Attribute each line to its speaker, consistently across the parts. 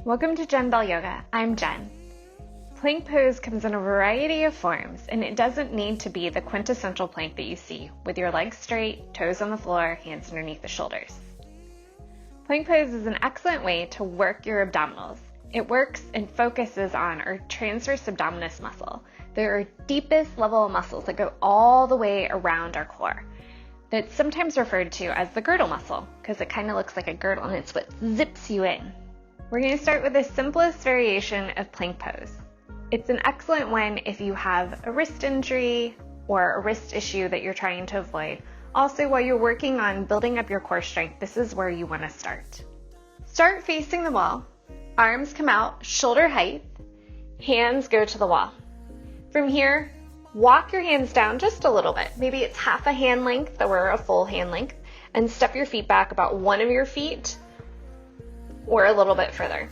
Speaker 1: Welcome to Jen Bell Yoga. I'm Jen. Plank pose comes in a variety of forms, and it doesn't need to be the quintessential plank that you see, with your legs straight, toes on the floor, hands underneath the shoulders. Plank pose is an excellent way to work your abdominals. It works and focuses on our transverse abdominis muscle. They're our deepest level of muscles that go all the way around our core. That's sometimes referred to as the girdle muscle, because it kind of looks like a girdle and it's what zips you in. We're going to start with the simplest variation of plank pose. It's an excellent one if you have a wrist injury or a wrist issue that you're trying to avoid. Also, while you're working on building up your core strength, this is where you want to start. Start facing the wall. Arms come out, shoulder height. Hands go to the wall. From here, walk your hands down just a little bit. Maybe it's half a hand length or a full hand length, and step your feet back about one of your feet or a little bit further.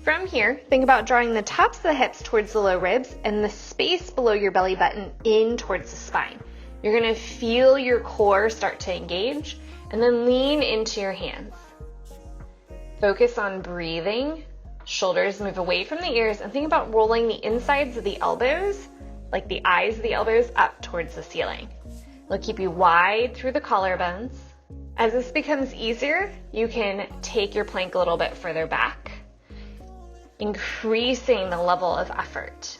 Speaker 1: From here, think about drawing the tops of the hips towards the low ribs and the space below your belly button in towards the spine. You're going to feel your core start to engage and then lean into your hands. Focus on breathing. Shoulders move away from the ears and think about rolling the insides of the elbows, like the eyes of the elbows, up towards the ceiling. It'll keep you wide through the collarbones. As this becomes easier, you can take your plank a little bit further back, increasing the level of effort.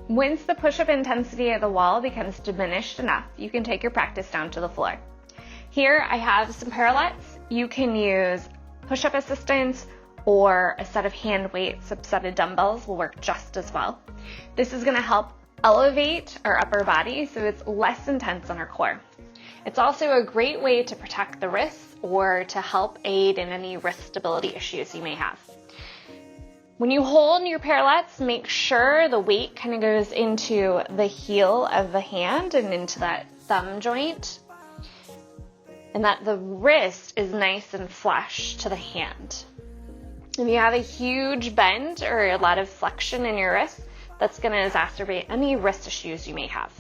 Speaker 1: Once the push-up intensity of the wall becomes diminished enough, you can take your practice down to the floor. Here I have some parallettes. You can use push-up assistance or a set of hand weights, a set of dumbbells will work just as well. This is going to help elevate our upper body so it's less intense on our core. It's also a great way to protect the wrists or to help aid in any wrist stability issues you may have. When you hold your parallettes, make sure the weight kind of goes into the heel of the hand and into that thumb joint, and that the wrist is nice and flush to the hand. If you have a huge bend or a lot of flexion in your wrist, that's going to exacerbate any wrist issues you may have.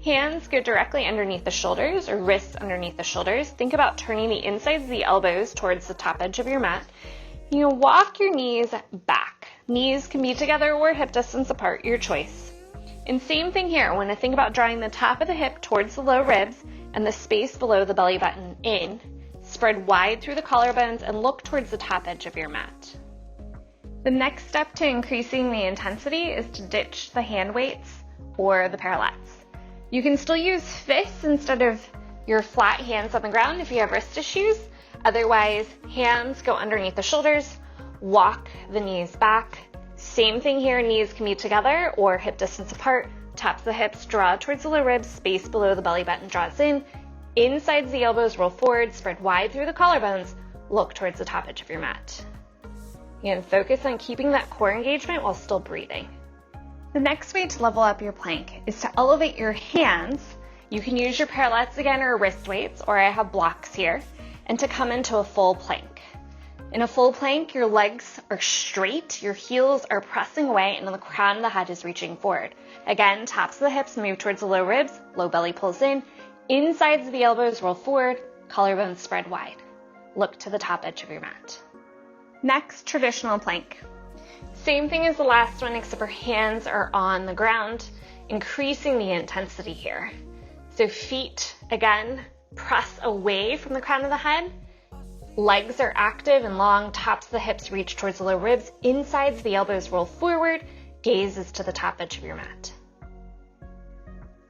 Speaker 1: Hands go directly underneath the shoulders or wrists underneath the shoulders. Think about turning the insides of the elbows towards the top edge of your mat. You can walk your knees back. Knees can be together or hip distance apart, your choice. And same thing here. I want to think about drawing the top of the hip towards the low ribs and the space below the belly button in. Spread wide through the collarbones and look towards the top edge of your mat. The next step to increasing the intensity is to ditch the hand weights or the parallettes. You can still use fists instead of your flat hands on the ground if you have wrist issues. Otherwise, hands go underneath the shoulders, walk the knees back. Same thing here, knees can be together or hip distance apart. Tops of the hips draw towards the low ribs, space below the belly button draws in. Insides the elbows roll forward, spread wide through the collarbones, look towards the top edge of your mat. And focus on keeping that core engagement while still breathing. The next way to level up your plank is to elevate your hands. You can use your parallettes again or wrist weights, or I have blocks here, and to come into a full plank. In a full plank, your legs are straight, your heels are pressing away, and the crown of the head is reaching forward. Again, tops of the hips move towards the low ribs, low belly pulls in, insides of the elbows roll forward, collarbones spread wide. Look to the top edge of your mat. Next, traditional plank. Same thing as the last one, except for hands are on the ground, increasing the intensity here. So feet, again, press away from the crown of the head. Legs are active and long, tops of the hips reach towards the low ribs, insides the elbows roll forward, gaze is to the top edge of your mat.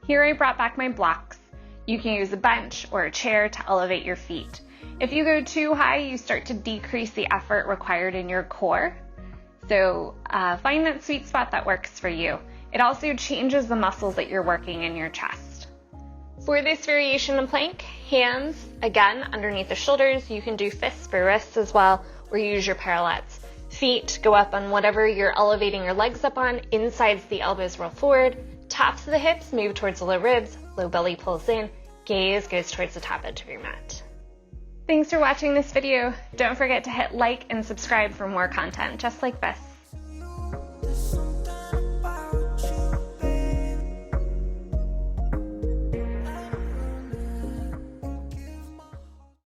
Speaker 1: Here I brought back my blocks. You can use a bench or a chair to elevate your feet. If you go too high, you start to decrease the effort required in your core. So find that sweet spot that works for you. It also changes the muscles that you're working in your chest. For this variation of plank, hands, again, underneath the shoulders. You can do fists for wrists as well, or use your parallettes. Feet go up on whatever you're elevating your legs up on. Insides the elbows roll forward. Tops of the hips move towards the low ribs. Low belly pulls in. Gaze goes towards the top edge of your mat. Thanks for watching this video. Don't forget to hit like and subscribe for more content just like this.